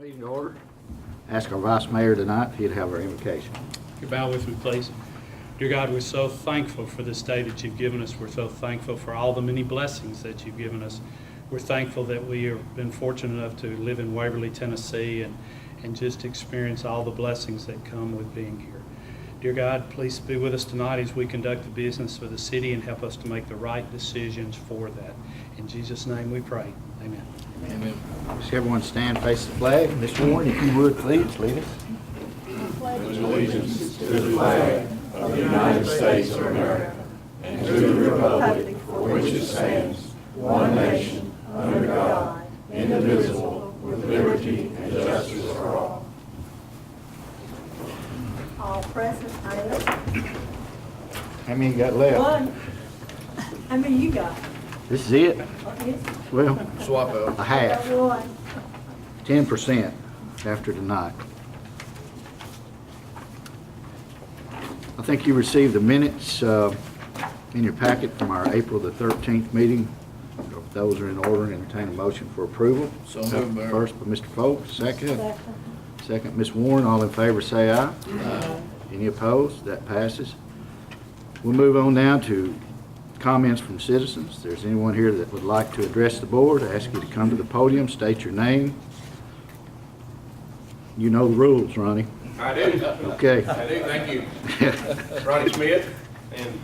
Meeting to order. Ask our Vice Mayor tonight if he'd have our invocation. You bow with me, please. Dear God, we're so thankful for this day that you've given us. We're so thankful for all the many blessings that you've given us. We're thankful that we have been fortunate enough to live in Waverly, Tennessee, and just experience all the blessings that come with being here. Dear God, please be with us tonight as we conduct the business of the city and help us to make the right decisions for that. In Jesus' name we pray. Amen. Amen. Just everyone stand, face the flag. Ms. Warren, if you would, please, lead us. Pledge allegiance to the flag of the United States of America and to the republic for which it stands, one nation, under God, indivisible, with liberty and justice for all. All present, items. How many you got left? One. How many you got? This is it? Yes. Well, Swap out. a half, Got one. 10% after tonight. I think you received the minutes in your packet from our April the 13th meeting. If those are in order, entertain a motion for approval. So moved, Mayor. First by Mr. Folks, second. Second. Second, Ms. Warren. All in favor say aye. Aye. Any opposed? That passes. We'll move on now to comments from citizens. If there's anyone here that would like to address the board, I ask you to come to the podium, state your name. You know the rules, Ronnie. I do. Okay. I do, thank you. Ronnie Smith, and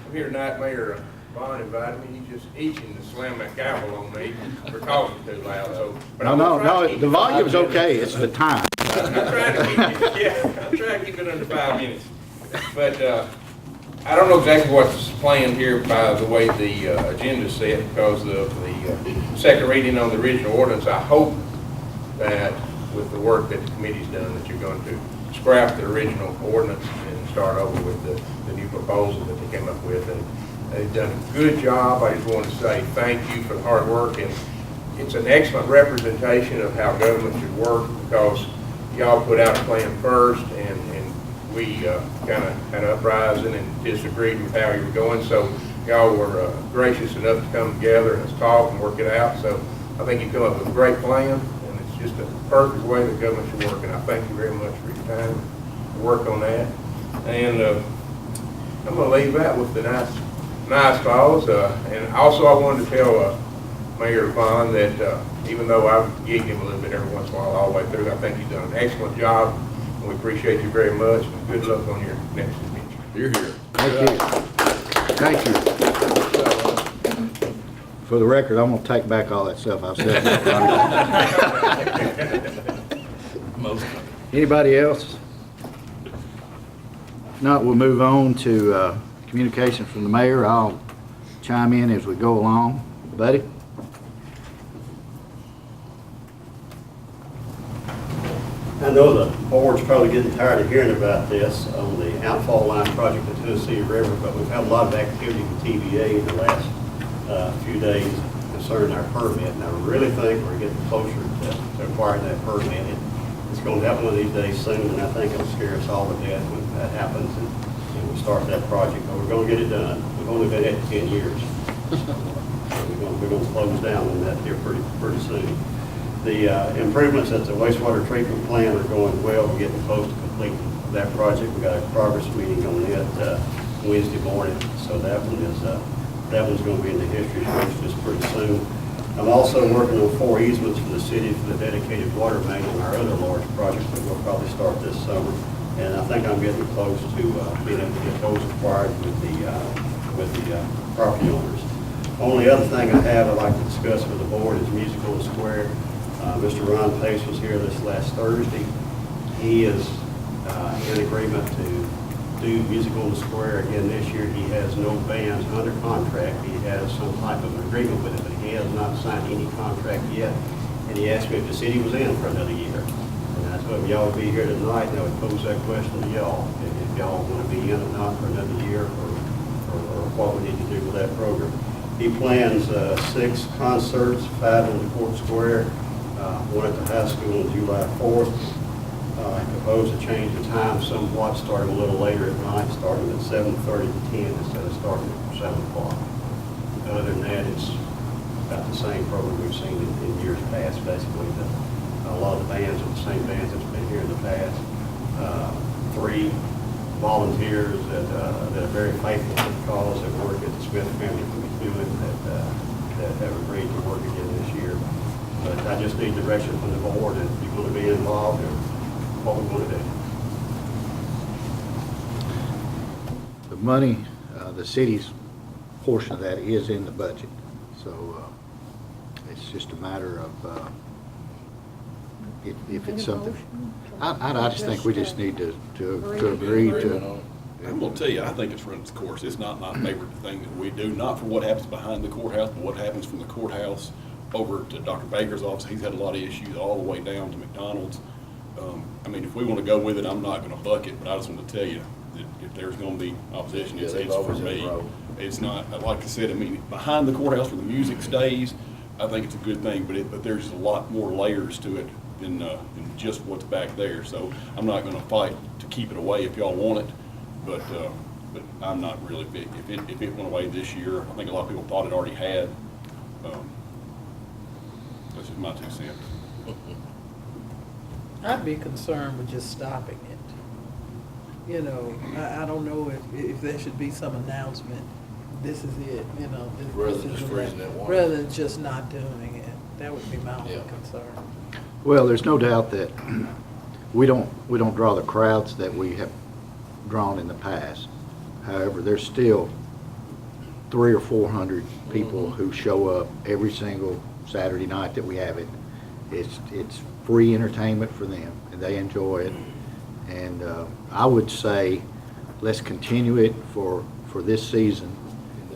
I'm here tonight, Mayor Vaughn invited me. He's just itching to slam that gavel on me for talking too loud, so. but No, I'm no, gonna try to no, keep the it- volume's okay, it's the time. I'm trying to keep it, yeah, I'm trying to keep it under 5 minutes. But, I don't know exactly what's planned here by the way the agenda's set because of the second reading on the original ordinance. I hope that with the work that the committee's done, that you're going to scrap the original ordinance and start over with the new proposal that they came up with. And they've done a good job. I just want to say thank you for the hard work. And it's an excellent representation of how government should work because y'all put out a plan first and we kind of had an uprising and disagreed with how you were going. So y'all were gracious enough to come together and let's talk and work it out. So I think you come up with a great plan. Just a perfect way the government should work, and I thank you very much for your time to work on that. And I'm going to leave that with the nice calls. And also I wanted to tell Mayor Vaughn that even though I've gigged him a little bit every once in a while all the way through, I think he's done an excellent job, and we appreciate you very much, and good luck on your next adventure. You're here. Thank you. Thank you. For the record, I'm gonna take back all that stuff I've said. Most. Anybody else? If not, we'll move on to communication from the mayor. I'll chime in as we go along. Buddy? I know the board's probably getting tired of hearing about this on the outfall line project in Tennessee River, but we've had a lot of activity with TVA in the last few days concerning our permit, and I really think we're getting closer to acquiring that permit. It's going to happen one of these days soon, and I think it'll scare us all to death when that happens and we start that project, but we're going to get it done. We've only been at it 10 years. We're going to close down on that here pretty soon. The improvements at the wastewater treatment plant are going well. We're getting close to completing that project. We got a progress meeting on it Wednesday morning, so that one's going to be in the history books just pretty soon. I'm also working on 4 easements for the city for the dedicated water main on our other large project that we'll probably start this summer. And I think I'm getting close to being able to get those acquired with the property owners. Only other thing I have I'd like to discuss with the board is Musical and Square. Mr. Ron Pace was here this last Thursday. He is in agreement to do Musical in the Square again this year. He has no bands under contract. He has some type of an agreement with it, but he has not signed any contract yet. And he asked me if the city was in for another year. And I told him y'all would be here tonight, and I would pose that question to y'all. If y'all want to be in or not for another year, or what we need to do with that program. He plans 6 concerts, 5 on the Court Square, one at the high school on July 4th. I propose to change the time somewhat, starting a little later at night, starting at 7:30 to 10 instead of starting at 7 o'clock. Other than that, it's about the same program we've seen in years past. Basically, A lot of the bands are the same bands that's been here in the past. 3 volunteers that are very faithful to the cause that work at the Smith Family Doing that have agreed to work again this year. But I just need direction from the board if you want to be involved or what we want to do. The money, the city's portion of that is in the budget. So it's just a matter of if it's something. I just think we just need to agree to. I'm gonna tell you, I think it's run its course. It's not my favorite thing that we do, not for what happens behind the courthouse, but what happens from the courthouse over to Dr. Baker's office. He's had a lot of issues all the way down to McDonald's. I mean, if we wanna go with it, I'm not gonna buck it, but I just wanna tell you that if there's gonna be opposition, it's for me. It's not, like I said, I mean, behind the courthouse where the music stays, I think it's a good thing, but there's a lot more layers to it than just what's back there. So I'm not gonna fight to keep it away if y'all want it. But I'm not really big. If it went away this year, I think a lot of people thought it already had. That's just my 2 cents. I'd be concerned with just stopping it. You know, I don't know if there should be some announcement, this is it, you know. Rather than just freezing it once. Rather than just not doing it. That would be my only concern. Well, there's no doubt that we don't draw the crowds that we have drawn in the past. However, there's still 300 or 400 people who show up every single Saturday night that we have it. It's free entertainment for them, and they enjoy it. And I would say let's continue it for this season,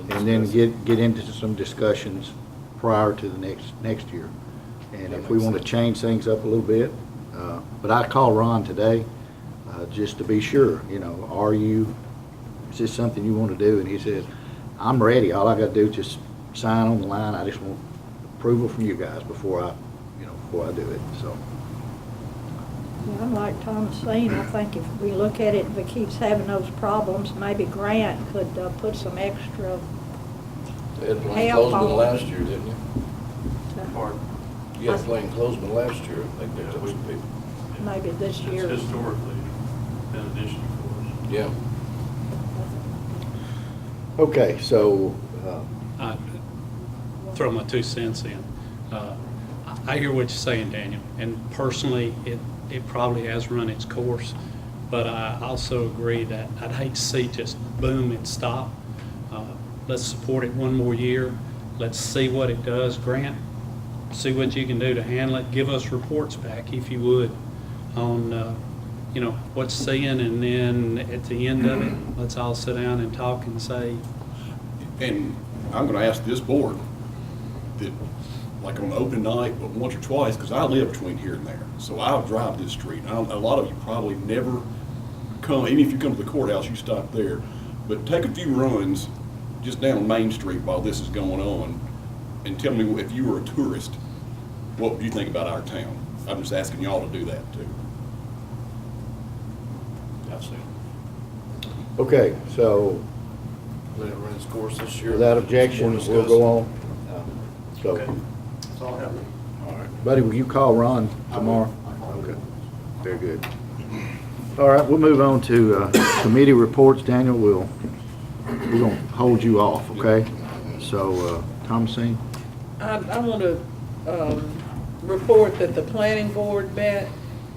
and then get into some discussions prior to the next year. And if we want to change things up a little bit, but I called Ron today just to be sure, you know, is this something you want to do? And he said, I'm ready. All I got to do is just sign on the line. I just want approval from you guys before I do it. So. Well, I'm like Thomas saying, I think if we look at it, if it keeps having those problems, maybe Grant could put some extra They had a plain help clothesman on. last year, didn't you? to- You had a plain clothesman last year. I think they took some people. maybe this year. It's historically been an issue for us. Yeah. Okay, so, I throw my 2 cents in. I hear what you're saying, Daniel, and personally, it probably has run its course, but I also agree that I'd hate to see just boom and stop. Let's support it one more year. Let's see what it does. Grant, see what you can do to handle it. Give us reports back, if you would, on what's seeing, and then at the end of it, let's all sit down and talk and say, And I'm gonna ask this board that, like on open night, but once or twice, because I live between here and there. So I'll drive this street. A lot of you probably never come, even if you come to the courthouse, you stop there. But take a few runs just down Main Street while this is going on, and tell me, if you were a tourist, what would you think about our town? I'm just asking y'all to do that too. I've seen it. okay, so Let it run its course this year. without objection, More we'll go on. So, That's all I have. All right. buddy, will you call Ron tomorrow? Okay, very good. All right, we'll move on to committee reports. Daniel, we're going to hold you off, okay? So, Thomasine? I want to report that the planning board met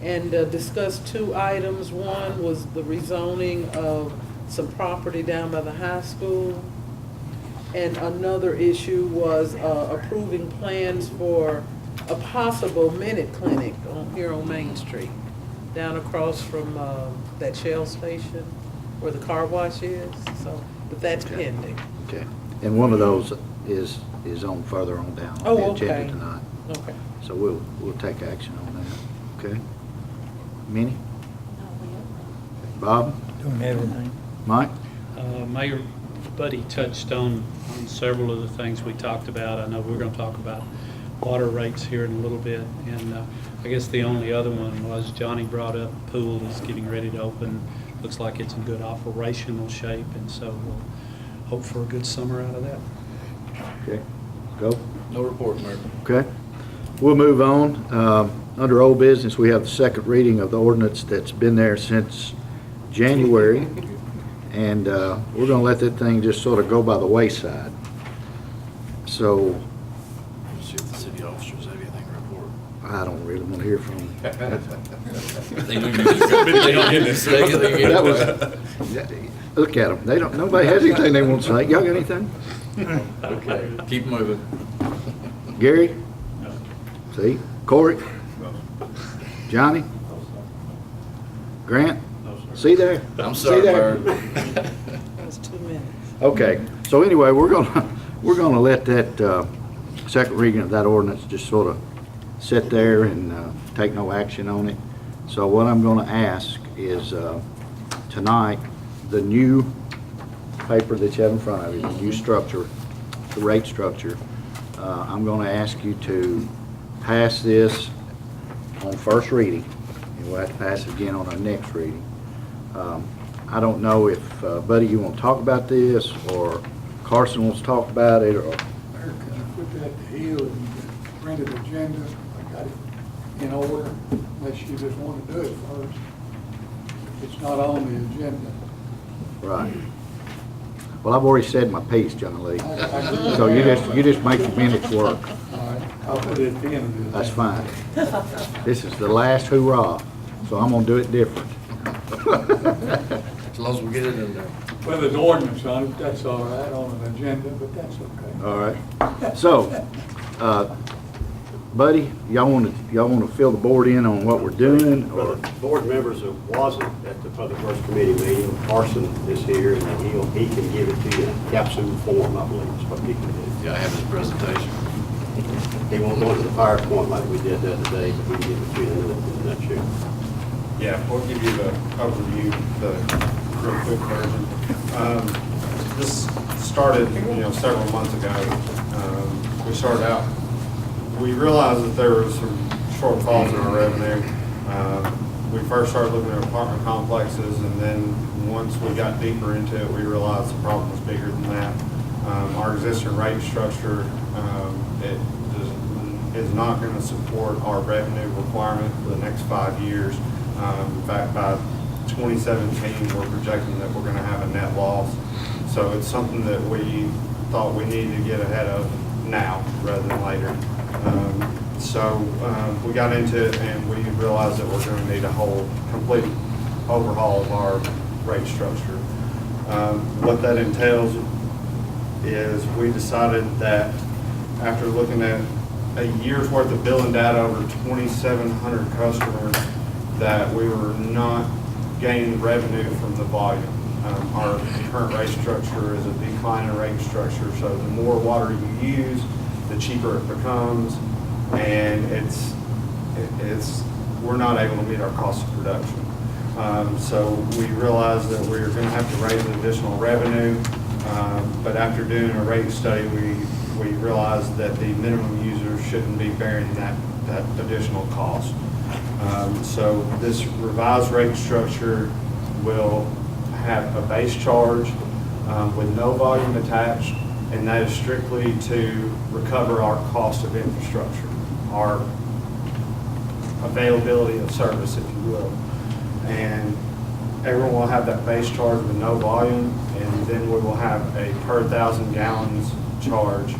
and discussed 2 items. One was the rezoning of some property down by the high school. And another issue was approving plans for a possible minute clinic here on Main Street, down across from that Shell station where the car wash is. So, but that's Okay. pending. Okay. And one of those is on further on down on Oh, the okay. agenda tonight. Okay. So we'll take action on that, okay? Minnie? Bob? Doing everything. Mike? Mayor Buddy touched on several of the things we talked about. I know we're going to talk about water rates here in a little bit, and I guess the only other one was Johnny brought up the pool is getting ready to open. Looks like it's in good operational shape, and so we'll hope for a good summer out of that. Okay, go. No report, Mayor. Okay. We'll move on. Under old business, we have the second reading of the ordinance that's been there since January. And we're going to let that thing just sort of go by the wayside. So See if the city officers have anything to report. I don't really want to hear from them. That was, look at them. They don't, nobody has anything they want to say. Y'all got anything? Okay, keep moving. Gary? See? Corey? Johnny? Grant? See there? I'm See sorry, there? Bird. That was 2 minutes. Okay, so anyway, we're gonna let that second reading of that ordinance just sort of sit there and take no action on it. So what I'm gonna ask is tonight, the new paper that you have in front of you, the new structure, the rate structure, I'm gonna ask you to pass this on first reading, and we'll have to pass it again on our next reading. I don't know if, Buddy, you want to talk about this, or Carson wants to talk about it, or, Mayor, can I put that to Hill and printed agenda? I got it in order, unless you just want to do it first. It's not on the agenda. right. Well, I've already said my piece, John Lee, I- so you just make the minutes work. All right, I'll put it at the end of the. That's fine. This is the last hoorah, so I'm gonna do it different. As long as we get it in there. Well, there's ordinance on it, that's all right, on an agenda, but that's okay. All right. So, Buddy, y'all wanna fill the board in on what we're doing, For or? the board members that wasn't at the Public Works Committee meeting, Carson is here, and he can give it to you in capsule form, I believe is what he can do. Yeah, I have his presentation. He won't go into the PowerPoint like we did the other day, but he can give it to you in a nutshell. Yeah, we'll give you the overview, the real quick version. This started, several months ago. We started out, we realized that there were some shortfalls in our revenue. We first started looking at apartment complexes, and then once we got deeper into it, we realized the problem was bigger than that. Our existing rate structure, is not going to support our revenue requirement for the next 5 years. In fact, by 2017, we're projecting that we're going to have a net loss. So it's something that we thought we needed to get ahead of now rather than later. We got into it, and we realized that we're going to need a complete overhaul of our rate structure. What that entails is we decided that after looking at a year's worth of billing data over 2,700 customers, that we were not gaining revenue from the volume. Our current rate structure is a declining rate structure, so the more water you use, the cheaper it becomes, and we're not able to meet our cost of production. So we realized that we were going to have to raise additional revenue, but after doing a rate study, we realized that the minimum users shouldn't be bearing that additional cost. So this revised rate structure will have a base charge with no volume attached, and that is strictly to recover our cost of infrastructure, our availability of service, if you will. And everyone will have that base charge with no volume, and then we will have a per 1,000 gallons charge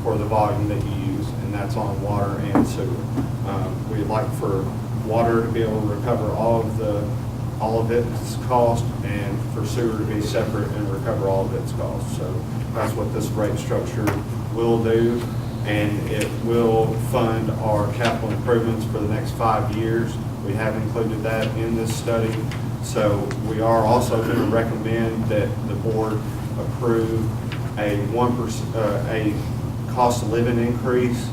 for the volume that you use, and that's on water and sewer. We'd like for water to be able to recover all of its cost, and for sewer to be separate and recover all of its costs. So that's what this rate structure will do, and it will fund our capital improvements for the next 5 years. We have included that in this study. So we are also going to recommend that the board approve a 1%, a cost of living increase,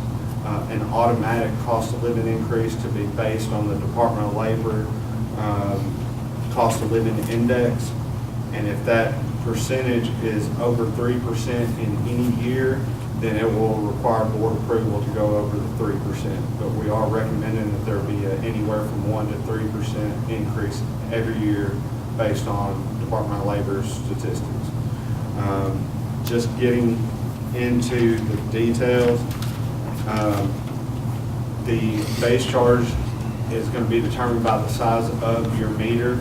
an automatic cost of living increase to be based on the Department of Labor cost of living index. And if that percentage is over 3% in any year, then it will require board approval to go over the 3%. But we are recommending that there be anywhere from 1 to 3% increase every year based on Department of Labor's statistics. Just getting into the details, The base charge is going to be determined by the size of your meter,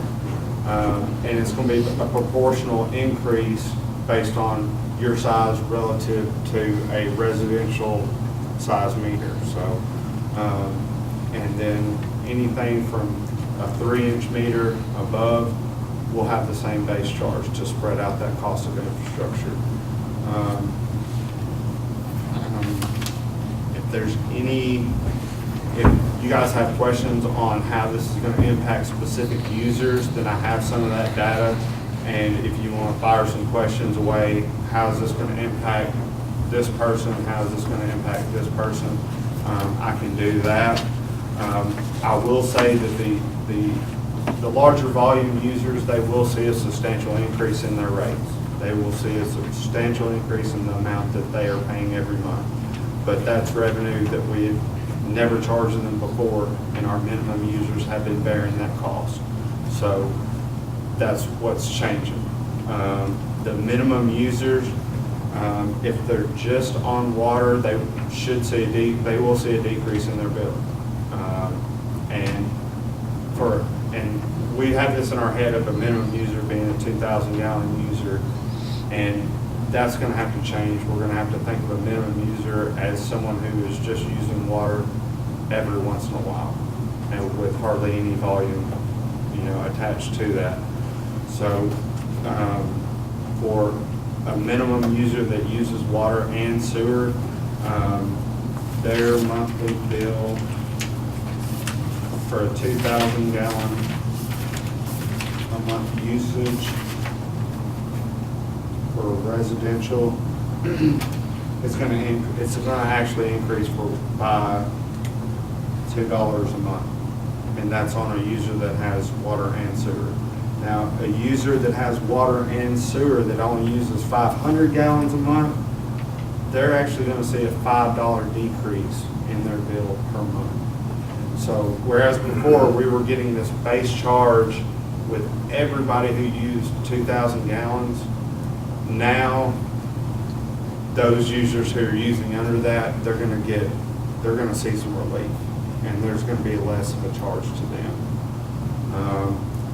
and it's going to be a proportional increase based on your size relative to a residential size meter. So, and then anything from a 3-inch meter above will have the same base charge to spread out that cost of infrastructure. If there's if you guys have questions on how this is going to impact specific users, then I have some of that data. And if you want to fire some questions away, how is this going to impact this person? How is this going to impact this person? I can do that. I will say that the larger volume users, they will see a substantial increase in their rates. They will see a substantial increase in the amount that they are paying every month. But that's revenue that we had never charged them before, and our minimum users have been bearing that cost. So that's what's changing. The minimum users, if they're just on water, they should see they will see a decrease in their bill. And we have this in our head of a minimum user being a 2,000 gallon user, and that's going to have to change. We're going to have to think of a minimum user as someone who is just using water every once in a while, and with hardly any volume, attached to that. So, for a minimum user that uses water and sewer, their monthly bill for a 2,000 gallon a month usage for residential, it's going to actually increase by $2 a month, and that's on a user that has water and sewer. Now, a user that has water and sewer that only uses 500 gallons a month, they're actually going to see a $5 decrease in their bill per month. So, whereas before we were getting this base charge with everybody who used 2,000 gallons, now those users who are using under that, they're going to see some relief, and there's going to be less of a charge to them.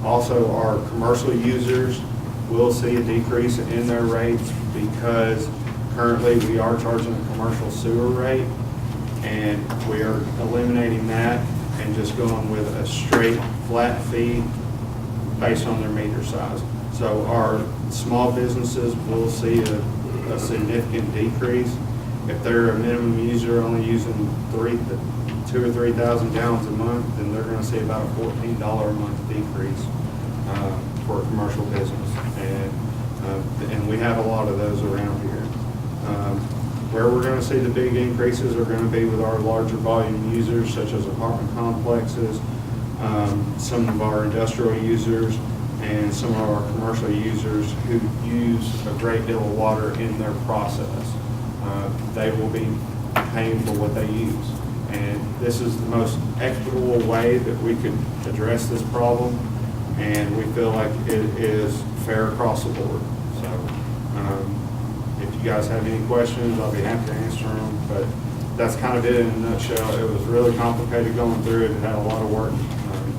Also, our commercial users will see a decrease in their rates because currently we are charging a commercial sewer rate, and we are eliminating that and just going with a straight flat fee based on their meter size. So our small businesses will see a significant decrease. If they're a minimum user only using 2,000 or 3,000 gallons a month, then they're going to see about a $14 a month decrease for a commercial business, and we have a lot of those around here. Where we're going to see the big increases are going to be with our larger volume users, such as apartment complexes, some of our industrial users, and some of our commercial users who use a great deal of water in their process. They will be paying for what they use. And this is the most equitable way that we could address this problem, and we feel like it is fair across the board. So if you guys have any questions, I'll be happy to answer them, but that's kind of it in a nutshell. It was really complicated going through it. It had a lot of work.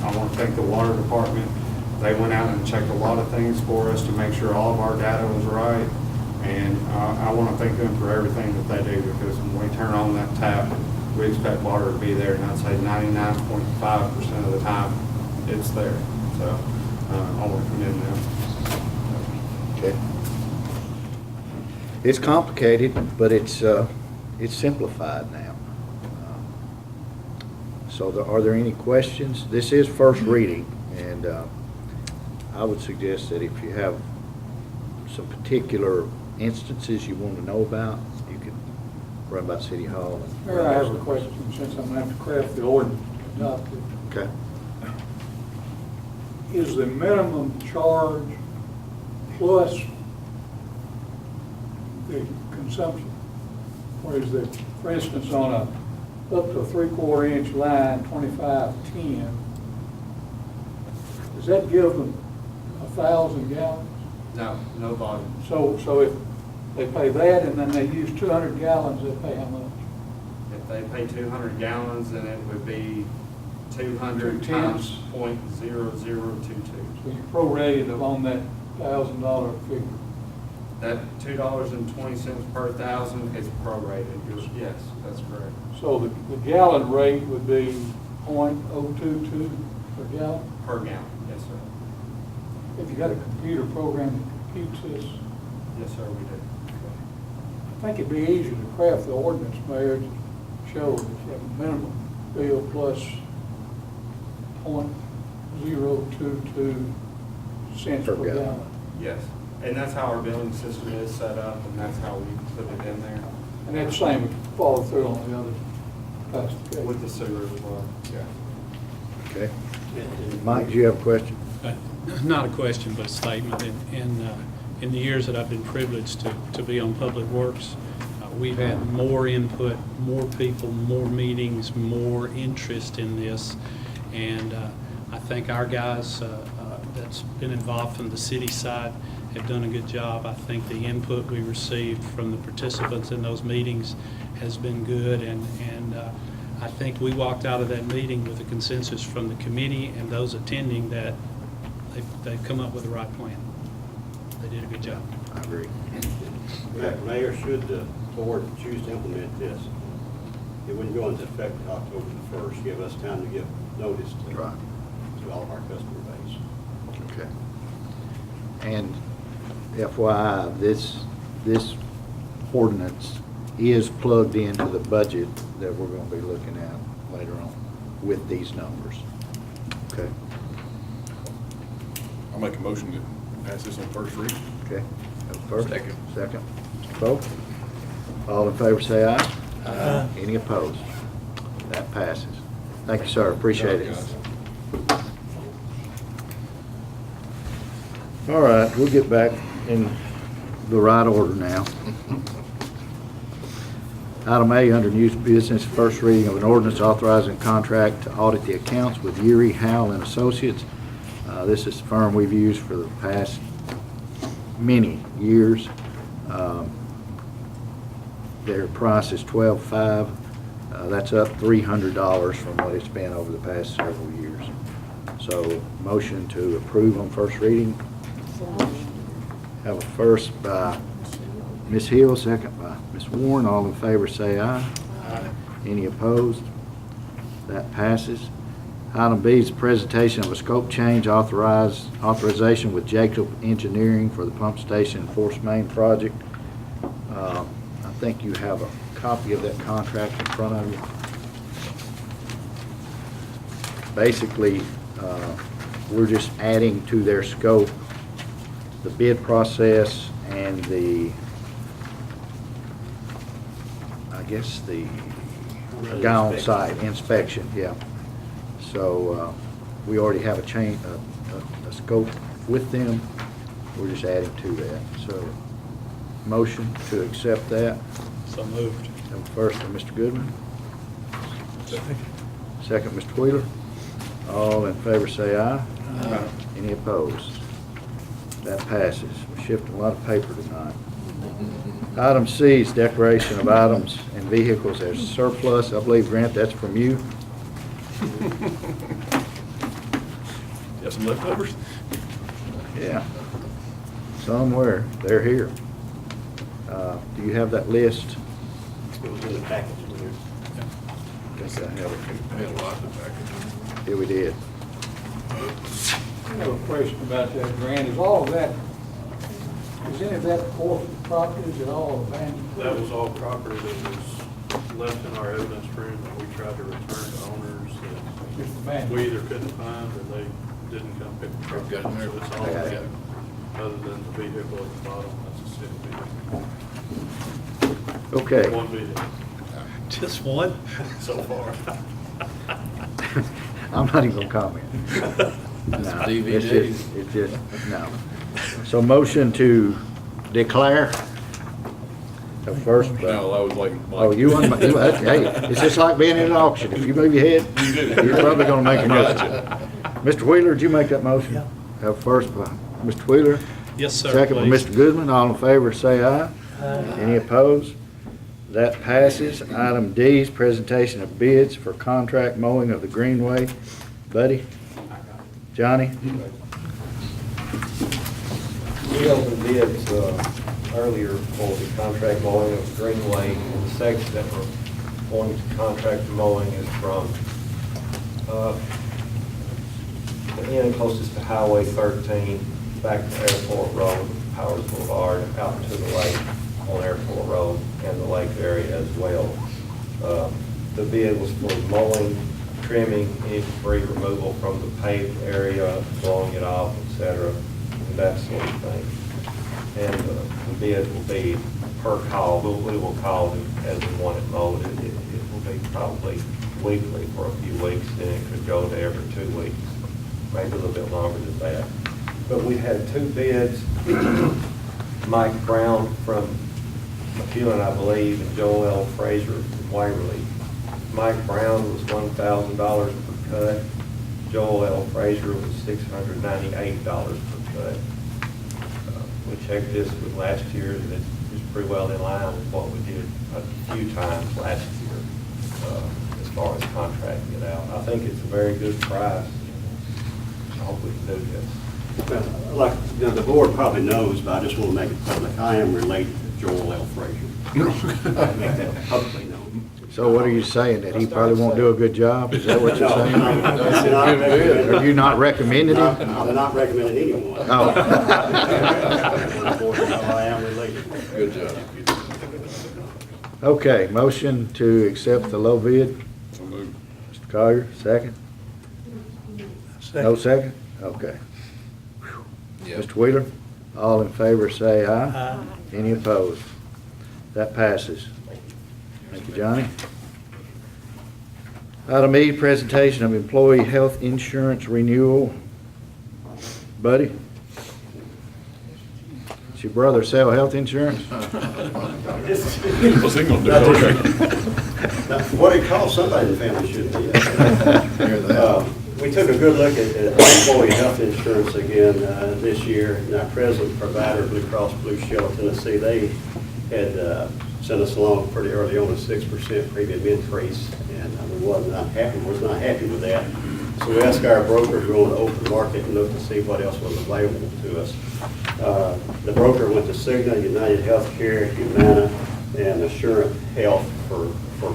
I want to thank the water department. They went out and checked a lot of things for us to make sure all of our data was right, and I want to thank them for everything that they do, because when we turn on that tap, we expect water to be there, and I'd say 99.5% of the time it's there. So I want to commend them. Okay. It's complicated, but it's simplified now. So are there any questions? This is first reading, and I would suggest that if you have some particular instances you want to know about, you can run by City Hall. Mayor, I have a question, since I'm going to have to craft the ordinance to adopt it. Okay. Is the minimum charge plus the consumption? Or is the, for instance, on up to a 3/4 inch line, 2510, does that give them 1,000 gallons? No volume. So if they pay that and then they use 200 gallons, they pay how much? If they pay 200 gallons, then it would be 200 2 times tenths. .0022. So you prorated it on that $1,000 figure. That $2.20 per thousand is prorated. Yes, that's correct. So the gallon rate would be .022 per gallon? Per gallon, yes, sir. If you got a computer program that computes this, Yes, sir, we do. I think it'd be easier to craft the ordinance, Mayor, to show that you have a minimum bill plus .022 cents Per per gallon. gallon. Yes, and that's how our billing system is set up, and that's how we put it in there And that same would follow through on the other classifications. with the sewer as well. Yeah. Okay. Mike, do you have a question? Not a question, but a statement. In the years that I've been privileged to be on Public Works, we've had more input, more people, more meetings, more interest in this. And I think our guys that's been involved from the city side have done a good job. I think the input we received from the participants in those meetings has been good. And I think we walked out of that meeting with a consensus from the committee and those attending that they've come up with the right plan. They did a good job. I agree. Mayor, should the board choose to implement this, it wouldn't go into effect October the 1st. Give us time to give notice to Right. all of our customer base. Okay. And FYI, this ordinance is plugged into the budget that we're going to be looking at later on with these numbers. Okay? I'll make a motion to pass this on first reading. Okay? That was first. Second. Second. Mr. Pope? All in favor say aye. Aye. Any opposed? That passes. Thank you, sir. Appreciate it. All right, we'll get back in the right order now. Item A, under new business, first reading of an ordinance authorizing contract to audit the accounts with Uri, Howell and Associates. This is the firm we've used for the past many years. Their price is $12,500. That's up $300 from what it's been over the past several years. So, motion to approve on first reading. Have a first by Ms. Hill, second by Ms. Warren. All in favor say aye. Aye. Any opposed? That passes. Item B is a presentation of a scope change authorization with Jacob Engineering for the pump station force main project. I think you have a copy of that contract in front of you. Basically, we're just adding to their scope the bid process and the guy on site inspection, yeah. So we already have a scope with them. We're just adding to that. So motion to accept that. So moved. And first from Mr. Goodman. Second, Mr. Wheeler. All in favor say aye. Aye. Any opposed? That passes. We're shifting a lot of paper tonight. Item C is declaration of items and vehicles as surplus. I believe, Grant, that's from you. Got some leftovers? Yeah. Somewhere. They're here. Do you have that list? It was in the package. I think I have it. Had a lot in the package. Yeah, we did. I have a question about that, Grant. Is all of that, is any of that forfeit property, is it all abandoned? That was all property that was left in our evidence room that we tried to return to owners that Just abandoned? we either couldn't find or they didn't come pick the property up. So it's all I got it. abandoned, other than the vehicle at the bottom, that's a city vehicle. Okay. One vehicle Just one? so far. I'm not even gonna comment. That's No, DVD. It's just, no. So motion to declare. The first. No, I was waiting. Oh, you want, hey, it's just like being in an auction. If you move your head, you're probably gonna make a motion. Mr. Wheeler, did you make that motion? Yeah. Have first by Mr. Wheeler. Yes, sir. Second by please. Mr. Goodman. All in favor, say aye. Any opposed? That passes. Item D is presentation of bids for contract mowing of the greenway. Buddy? Johnny? We opened bids earlier for the contract mowing of Greenway, and the section that we're going to contract mowing is from the end closest to Highway 13, back to Airport Road, Powers Boulevard, out to the lake on Airport Road and the lake area as well. The bid was for mowing, trimming, any debris removal from the paved area, blowing it off, etc., and that sort of thing. And the bid will be per call. We will call it as we want it mowed. It will be probably weekly for a few weeks, then it could go to every 2 weeks, maybe a little bit longer than that. But we had 2 bids, Mike Brown from McEwen, I believe, and Joel L. Frazier from Waverly. Mike Brown was $1,000 per cut. Joel L. Frazier was $698 per cut. We checked this with last year, and it's pretty well in line with what we did a few times last year as far as contracting it out. I think it's a very good price. I hope we can do this. Well, like, the board probably knows, but I just want to make it public. I am related to Joel L. Frazier. I make that publicly known. So what are you saying, that he probably won't do a good job? Is that what you're saying? Are you not recommending him? I'm not recommending anyone. Oh. I am related. Good job. Okay, motion to accept the low bid. So moved. Mr. Collier, second? No second? Okay. Yep. Mr. Wheeler, all in favor say aye. Aye. Any opposed? That passes. Thank you, Johnny. Item E, presentation of employee health insurance renewal. Buddy? Does your brother sell health insurance? What's he gonna do? Okay. What it costs, somebody in the family should be. We took a good look at employee health insurance again this year, and our present provider, Blue Cross Blue Shield of Tennessee, they had sent us along pretty early on a 6% premium increase, and we was not happy with that. So we asked our broker to go on the open market and look to see what else was available to us. The broker went to Cigna, United Healthcare, Humana, and Assurant Health for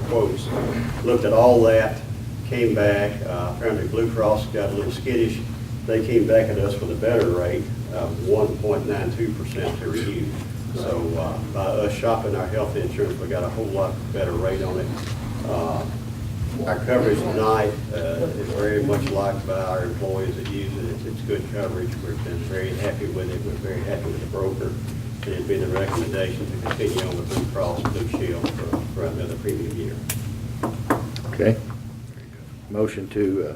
quotes. Looked at all that, came back. Apparently Blue Cross got a little skittish. They came back at us with a better rate of 1.92% to review. So by us shopping our health insurance, we got a whole lot better rate on it. Our coverage tonight is very much liked by our employees that use it. It's good coverage. We've been very happy with it. We're very happy with the broker. It'd be the recommendation to continue on with Blue Cross Blue Shield for another premium year. Okay. Motion to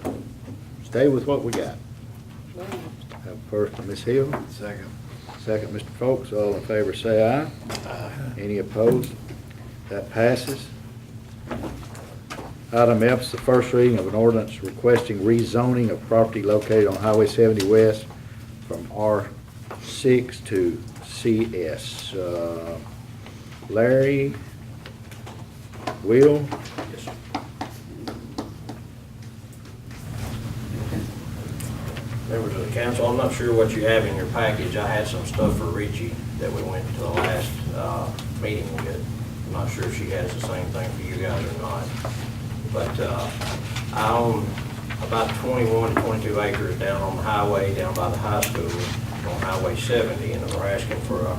stay with what we got. Have first from Ms. Hill. Second. Second, Mr. Folks. All in favor say aye. Aye. Any opposed? That passes. Item F is the first reading of an ordinance requesting rezoning of property located on Highway 70 West from R6 to CS. Larry, Will? Yes, sir. Members of the council, I'm not sure what you have in your package. I had some stuff for Richie that we went to the last meeting with. I'm not sure if she has the same thing for you guys or not. But I own about 21 to 22 acres down on the highway, down by the high school, on Highway 70, and we're asking for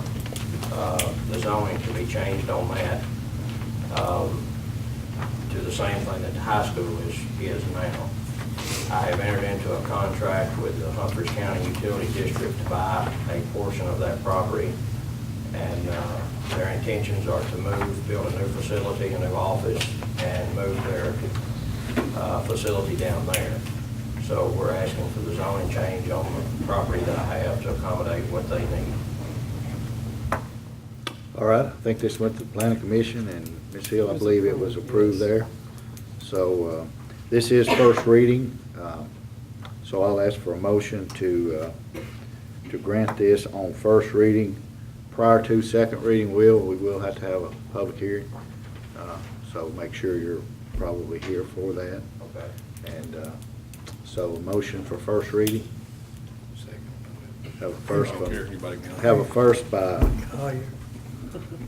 the zoning to be changed on that to the same thing that the high school is now. I have entered into a contract with the Humphreys County Utility District to buy a portion of that property, and their intentions are to build a new facility, a new office, and move their facility down there. So we're asking for the zoning change on the property that I have to accommodate what they need. All right, I think this went to the planning commission, and Ms. Hill, I believe it was approved there. So this is first reading, so I'll ask for a motion to grant this on first reading. Prior to second reading, we will have to have a public hearing. So make sure you're probably here for that. Okay. And so a motion for first reading. Have a first I don't care if anybody can. Have a first by,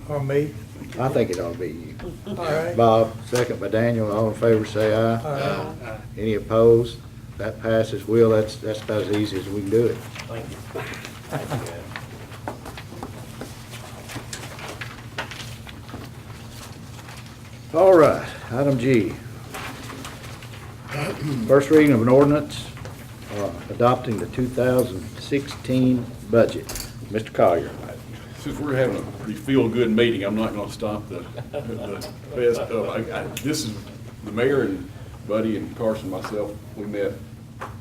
Or me? I think it ought to be you. All right. Bob, second by Daniel. All in favor, say aye. Aye. Any opposed? That passes. Will, that's about as easy as we can do it. Thank you. Thank you, Ed. All right, item G. First reading of an ordinance adopting the 2016 budget. Mr. Collier. Since we're having a pretty feel-good meeting, I'm not gonna stop the best. This is, the mayor and Buddy and Carson, myself, we met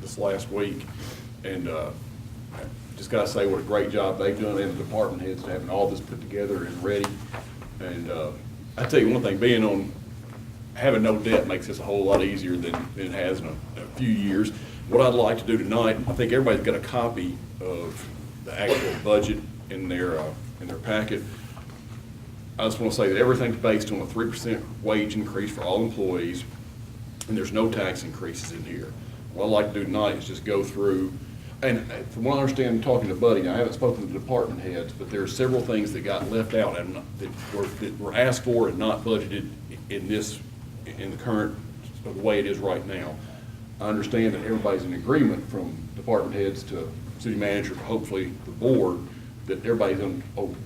this last week, and just gotta say what a great job they've done, and the department heads, having all this put together and ready. And I tell you one thing, having no debt makes this a whole lot easier than it has in a few years. What I'd like to do tonight, I think everybody's got a copy of the actual budget in their packet. I just want to say that everything's based on a 3% wage increase for all employees, and there's no tax increases in here. What I'd like to do tonight is just go through, and from what I understand, talking to Buddy, I haven't spoken to the department heads, but there are several things that got left out and that were asked for and not budgeted in the current, the way it is right now. I understand that everybody's in agreement, from department heads to city manager to hopefully the board, that everybody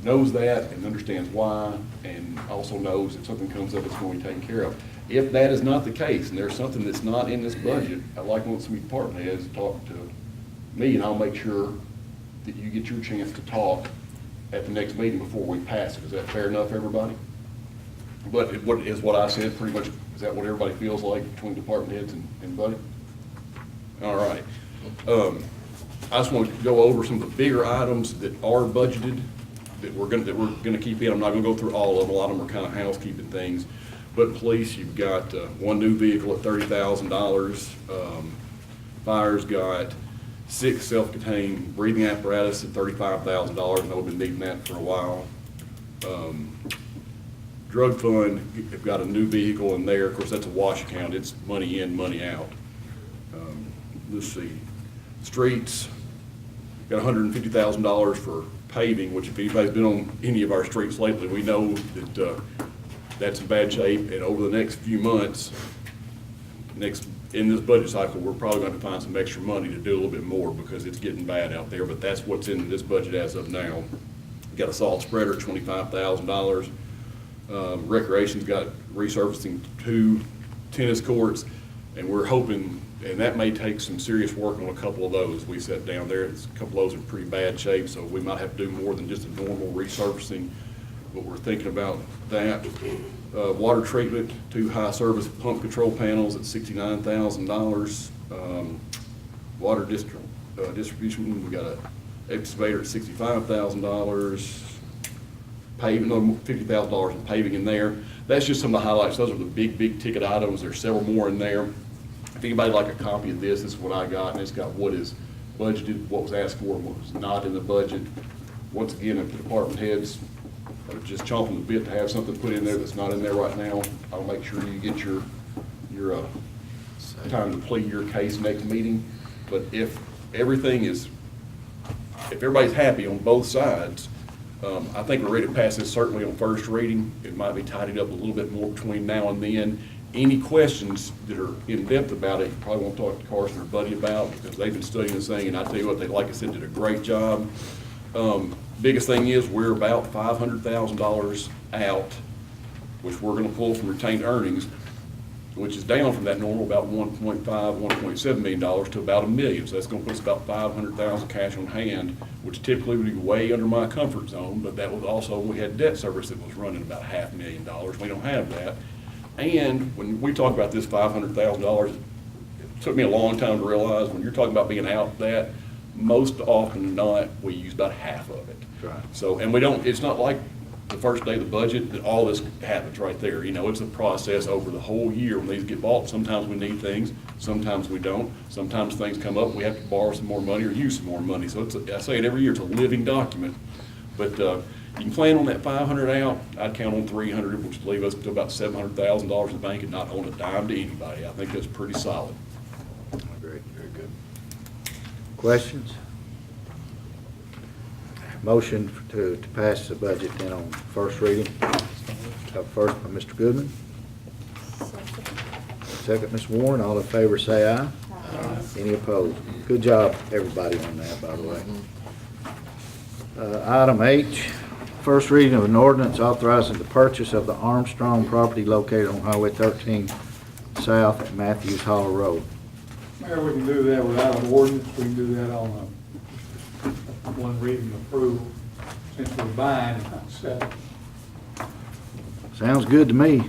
knows that and understands why, and also knows if something comes up, it's going to be taken care of. If that is not the case, and there's something that's not in this budget, I'd like to want some department heads to talk to me, and I'll make sure that you get your chance to talk at the next meeting before we pass it. Is that fair enough, everybody? But what I said pretty much, is that what everybody feels like between department heads and Buddy? All right. I just want to go over some of the bigger items that are budgeted that we're gonna keep in. I'm not gonna go through all of them. A lot of them are kind of housekeeping things. But police, you've got one new vehicle at $30,000. Fire's got 6 self-contained breathing apparatus at $35,000. I know we've been needing that for a while. Drug fund, they've got a new vehicle in there. Of course, that's a wash account. It's money in, money out. Let's see. Streets, got $150,000 for paving, which if anybody's been on any of our streets lately, we know that that's in bad shape. And over the next few months, in this budget cycle, we're probably going to find some extra money to do a little bit more because it's getting bad out there. But that's what's in this budget as of now. Got a salt spreader, $25,000. Recreation's got resurfacing 2 tennis courts, and we're hoping, and that may take some serious work on a couple of those. We sat down there, a couple of those are in pretty bad shape, so we might have to do more than just a normal resurfacing, but we're thinking about that. Water treatment, 2 high service pump control panels at $69,000. Water distribution, we got an excavator at $65,000. Paving, $50,000 in paving in there. That's just some of the highlights. Those are the big ticket items. There's several more in there. If anybody would like a copy of this is what I got, and it's got what is budgeted, what was asked for, and what was not in the budget. Once again, if the department heads are just chomping the bit to have something put in there that's not in there right now, I'll make sure you get your time to plead your case next meeting. But if everybody's happy on both sides, I think we're ready to pass this certainly on first reading. It might be tidied up a little bit more between now and then. Any questions that are in depth about it, you probably want to talk to Carson or Buddy about, because they've been studying this thing, and I tell you what, they, like I said, did a great job. Biggest thing is we're about $500,000 out, which we're going to pull from retained earnings, which is down from that normal about $1.5, $1.7 million to about $1 million. So that's going to put us about $500,000 cash on hand, which typically would be way under my comfort zone. But that was also, we had debt service that was running about $500,000. We don't have that. And when we talk about this $500,000, it took me a long time to realize when you're talking about being out that, most often than not, we use about half of it. Right. So, and we don't, it's not like the first day of the budget that all this happens right there. You know, it's a process over the whole year when these get bought. Sometimes we need things, sometimes we don't. Sometimes things come up, we have to borrow some more money or use some more money. So it's I say it every year, it's a living document. But you can plan on that 500 out, I'd count on 300, which would leave us to about $700,000 in the bank and not own a dime to anybody. I think that's pretty solid. I agree. Very good. Questions? Motion to pass the budget then on first reading. First by Mr. Goodman. Second, Ms. Warren. All in favor, say aye. Aye. Any opposed? Good job, everybody, on that, by the way. Item H, first reading of an ordinance authorizing the purchase of the Armstrong property located on Highway 13 South at Matthews Hall Road. Mayor, we can do that without an ordinance, we can do that on a one reading approval, since we're buying and not selling. Sounds good to me.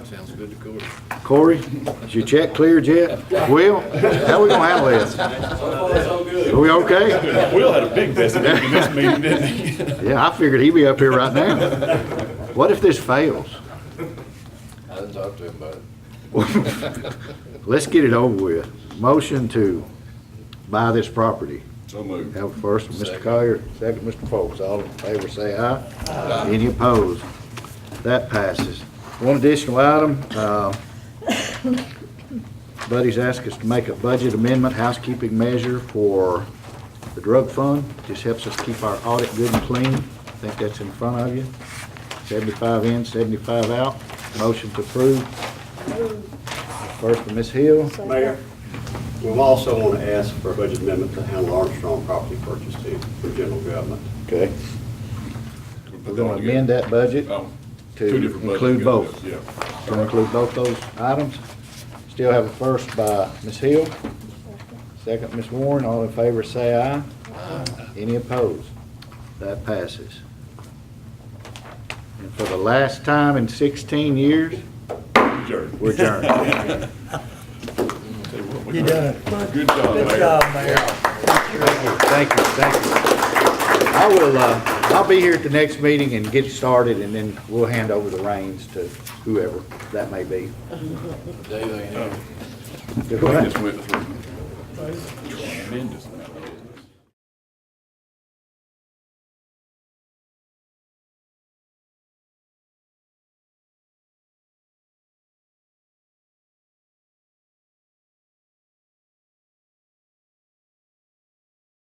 Sounds good to Corey. Corey, is your check cleared yet? Will, how we gonna handle this? So far, so good. Are we okay? Will had a big vested in this meeting, didn't he? Yeah, I figured he'd be up here right now. What if this fails? I didn't talk to him about it. Let's get it over with. Motion to buy this property. So moved. Have a first from Mr. Second. Collier, second Mr. Folks. All in favor say aye. Aye. Any opposed? That passes. One additional item, Buddy's asked us to make a budget amendment, housekeeping measure for the drug fund. Just helps us keep our audit good and clean. I think that's in front of you. 75 in, 75 out. Motion to approve. First from Ms. Hill. Mayor, we also want to ask for a budget amendment to handle Armstrong property purchase too, for general government. Okay. We're going to amend that budget Oh, to two different budgets. include both. Yeah. To include both those items. Still have a first by Ms. Hill. Second, Ms. Warren. All in favor say aye. Aye. Any opposed? That passes. And for the last time in 16 years, Adjourned. we're adjourned. You done it. Good job, Mayor. Thank you, thank you. I will, I'll be here at the next meeting and get started, and then we'll hand over the reins to whoever that may be. Dave ain't here. Do what? Just went through tremendous